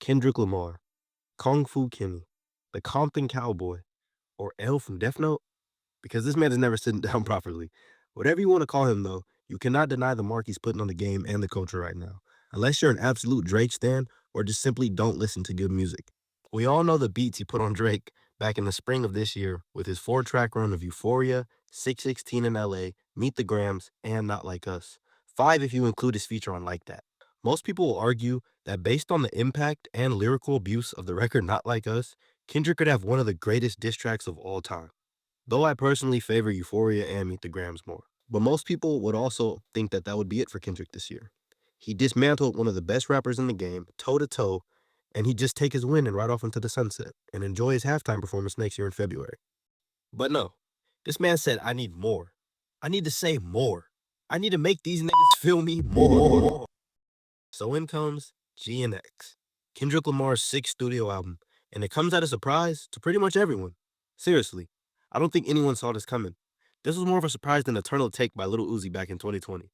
Kendrick Lamar, Kung Fu Kenny, the Compton Cowboy, or L from Death Note? Because this man is never sitting down properly. Whatever you want to call him, though, you cannot deny the mark he's putting on the game and the culture right now, unless you're an absolute Drake stan or just simply don't listen to good music. We all know the beats he put on Drake back in the spring of this year with his 4-track run of Euphoria, 616 in LA, Meet the Grams, and Not Like Us. 5 if you include his feature on Like That. Most people will argue that based on the impact and lyrical abuse of the record Not Like Us, Kendrick could have one of the greatest diss tracks of all time. Though I personally favor Euphoria and Meet the Grams more. But most people would also think that that would be it for Kendrick this year. He dismantled one of the best rappers in the game, toe to toe, and he'd just take his win and ride off into the sunset and enjoy his halftime performance next year in February. But no, this man said, I need more. I need to say more. I need to make these niggas feel me more. So in comes G and X, Kendrick Lamar's 6th studio album, and it comes as a surprise to pretty much everyone. Seriously, I don't think anyone saw this coming. This was more of a surprise than Eternal Take by Lil Uzi back in 2020.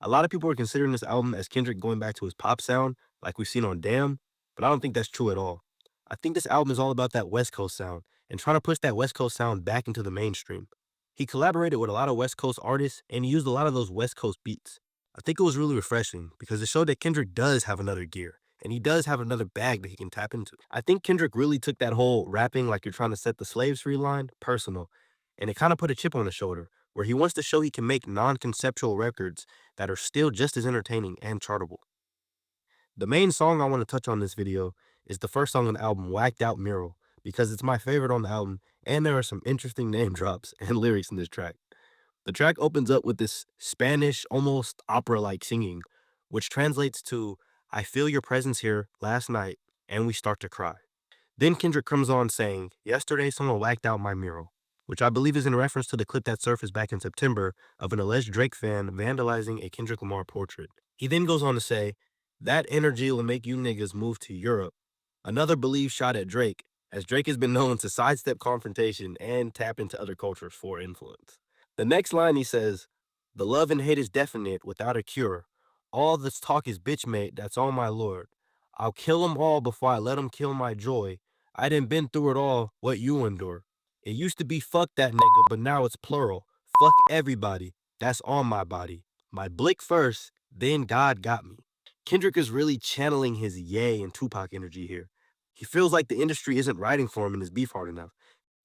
A lot of people are considering this album as Kendrick going back to his pop sound, like we've seen on Damn, but I don't think that's true at all. I think this album is all about that West Coast sound and trying to push that West Coast sound back into the mainstream. He collaborated with a lot of West Coast artists and he used a lot of those West Coast beats. I think it was really refreshing because it showed that Kendrick does have another gear and he does have another bag that he can tap into. I think Kendrick really took that whole rapping like you're trying to set the slaves free line personal, and it kind of put a chip on his shoulder where he wants to show he can make non-conceptual records that are still just as entertaining and chartable. The main song I want to touch on this video is the first song on the album, Whacked Out Mural, because it's my favorite on the album and there are some interesting name drops and lyrics in this track. The track opens up with this Spanish, almost opera-like singing, which translates to, I feel your presence here last night, and we start to cry. Then Kendrick comes on saying, yesterday someone whacked out my mural, which I believe is in reference to the clip that surfaced back in September of an alleged Drake fan vandalizing a Kendrick Lamar portrait. He then goes on to say, that energy will make you niggas move to Europe. Another believed shot at Drake, as Drake has been known to sidestep confrontation and tap into other cultures for influence. The next line he says, the love and hate is definite without a cure. All this talk is bitch mate, that's all my lord. I'll kill 'em all before I let 'em kill my joy. I done been through it all, what you endure. It used to be fuck that nigga, but now it's plural. Fuck everybody, that's on my body. My blick first, then God got me. Kendrick is really channeling his Ye and Tupac energy here. He feels like the industry isn't writing for him in his beef hard enough.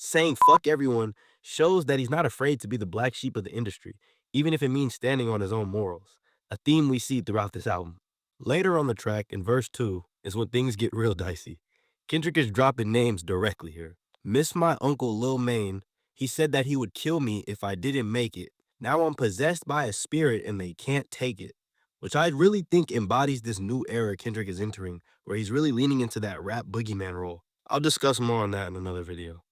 Saying fuck everyone shows that he's not afraid to be the black sheep of the industry, even if it means standing on his own morals, a theme we see throughout this album. Later on the track, in verse 2, is when things get real dicey. Kendrick is dropping names directly here. Miss my uncle Lil Maine, he said that he would kill me if I didn't make it. Now I'm possessed by a spirit and they can't take it. Which I really think embodies this new era Kendrick is entering, where he's really leaning into that rap boogeyman role. I'll discuss more on that in another video.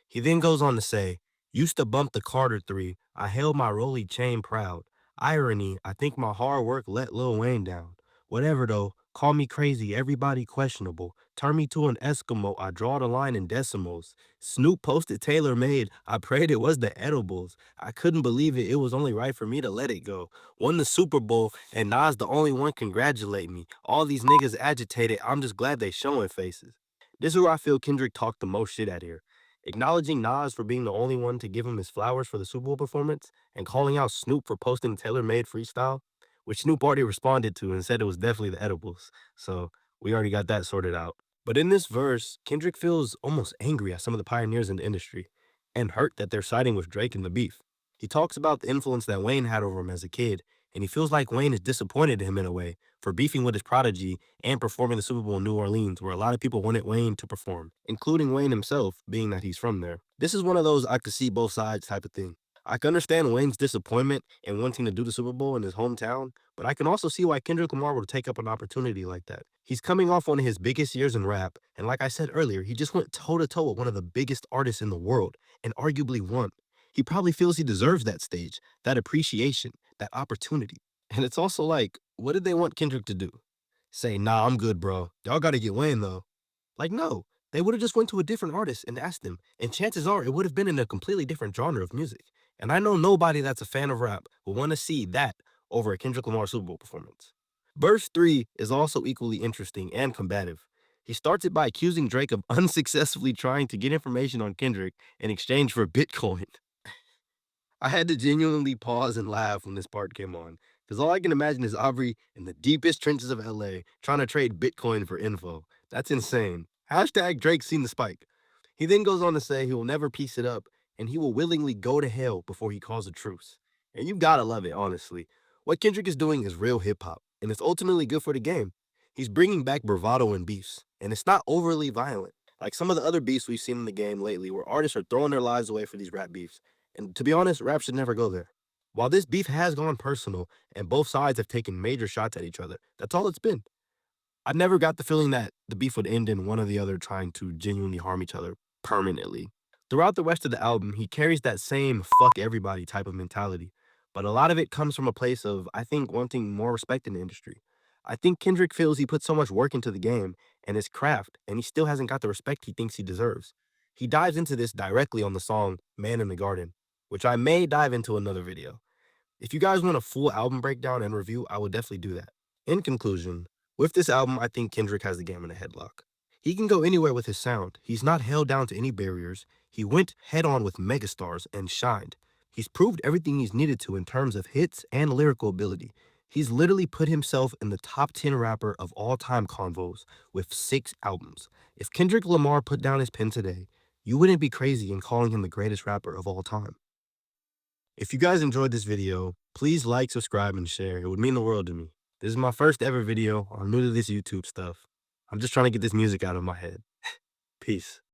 He then goes on to say, used to bump the Carter 3, I held my Rolly chain proud. Irony, I think my hard work let Lil Wayne down. Whatever though, call me crazy, everybody questionable. Turn me to an Eskimo, I draw the line in decimals. Snoop posted Taylor made, I prayed it was the edibles. I couldn't believe it, it was only right for me to let it go. Won the Super Bowl, and Nas the only one congratulate me. All these niggas agitated, I'm just glad they showing faces. This is where I feel Kendrick talked the most shit at here. Acknowledging Nas for being the only one to give him his flowers for the Super Bowl performance, and calling out Snoop for posting the tailor-made freestyle, which Snoop already responded to and said it was definitely the edibles. So we already got that sorted out. But in this verse, Kendrick feels almost angry at some of the pioneers in the industry and hurt that they're siding with Drake in the beef. He talks about the influence that Wayne had over him as a kid, and he feels like Wayne is disappointed in him in a way for beefing with his prodigy and performing the Super Bowl in New Orleans, where a lot of people wanted Wayne to perform, including Wayne himself, being that he's from there. This is one of those I could see both sides type of thing. I can understand Wayne's disappointment in wanting to do the Super Bowl in his hometown, but I can also see why Kendrick Lamar would take up an opportunity like that. He's coming off one of his biggest years in rap, and like I said earlier, he just went toe-to-toe with one of the biggest artists in the world, and arguably won. He probably feels he deserves that stage, that appreciation, that opportunity. And it's also like, what did they want Kendrick to do? Say, nah, I'm good, bro. Y'all gotta get Wayne, though. Like, no. They would have just went to a different artist and asked him, and chances are it would have been in a completely different genre of music. And I know nobody that's a fan of rap will want to see that over a Kendrick Lamar Super Bowl performance. Verse 3 is also equally interesting and combative. He starts it by accusing Drake of unsuccessfully trying to get information on Kendrick in exchange for Bitcoin. I had to genuinely pause and laugh when this part came on, because all I can imagine is Aubrey in the deepest trenches of LA trying to trade Bitcoin for info. That's insane. Hashtag Drake seen the spike. He then goes on to say he will never piece it up and he will willingly go to hell before he calls a truce. And you gotta love it, honestly. What Kendrick is doing is real hip hop, and it's ultimately good for the game. He's bringing back bravado and beefs, and it's not overly violent. Like some of the other beefs we've seen in the game lately, where artists are throwing their lives away for these rap beefs. And to be honest, rap should never go there. While this beef has gone personal and both sides have taken major shots at each other, that's all it's been. I never got the feeling that the beef would end in one or the other trying to genuinely harm each other permanently. Throughout the rest of the album, he carries that same fuck everybody type of mentality, but a lot of it comes from a place of, I think, wanting more respect in the industry. I think Kendrick feels he put so much work into the game and his craft, and he still hasn't got the respect he thinks he deserves. He dives into this directly on the song Man in the Garden, which I may dive into another video. If you guys want a full album breakdown and review, I will definitely do that. In conclusion, with this album, I think Kendrick has the game in a headlock. He can go anywhere with his sound. He's not held down to any barriers. He went head on with megastars and shined. He's proved everything he's needed to in terms of hits and lyrical ability. He's literally put himself in the top 10 rapper of all time convos with 6 albums. If Kendrick Lamar put down his pen today, you wouldn't be crazy in calling him the greatest rapper of all time. If you guys enjoyed this video, please like, subscribe, and share. It would mean the world to me. This is my first ever video. I'm new to this YouTube stuff. I'm just trying to get this music out of my head. Peace.